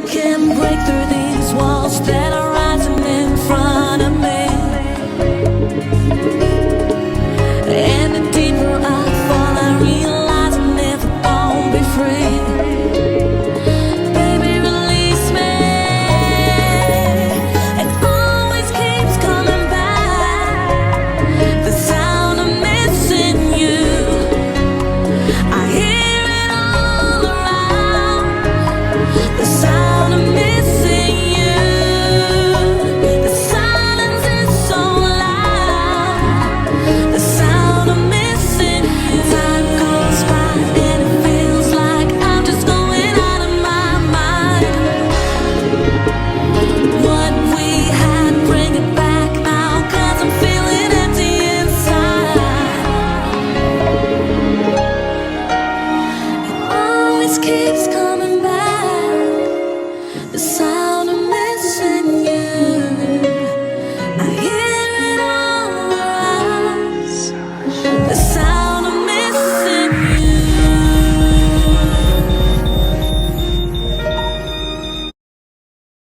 Can't break through these walls that are rising in front of me. And the deeper I fall, I realize I'll never won't be free. Baby, release me. It always keeps coming back. The sound of missing you. I hear it all around. The sound of missing you. The silence is so loud. The sound of missing you. Time goes by and it feels like I'm just going out of my mind. What we had, bring it back now, 'cause I'm feeling empty inside. It always keeps coming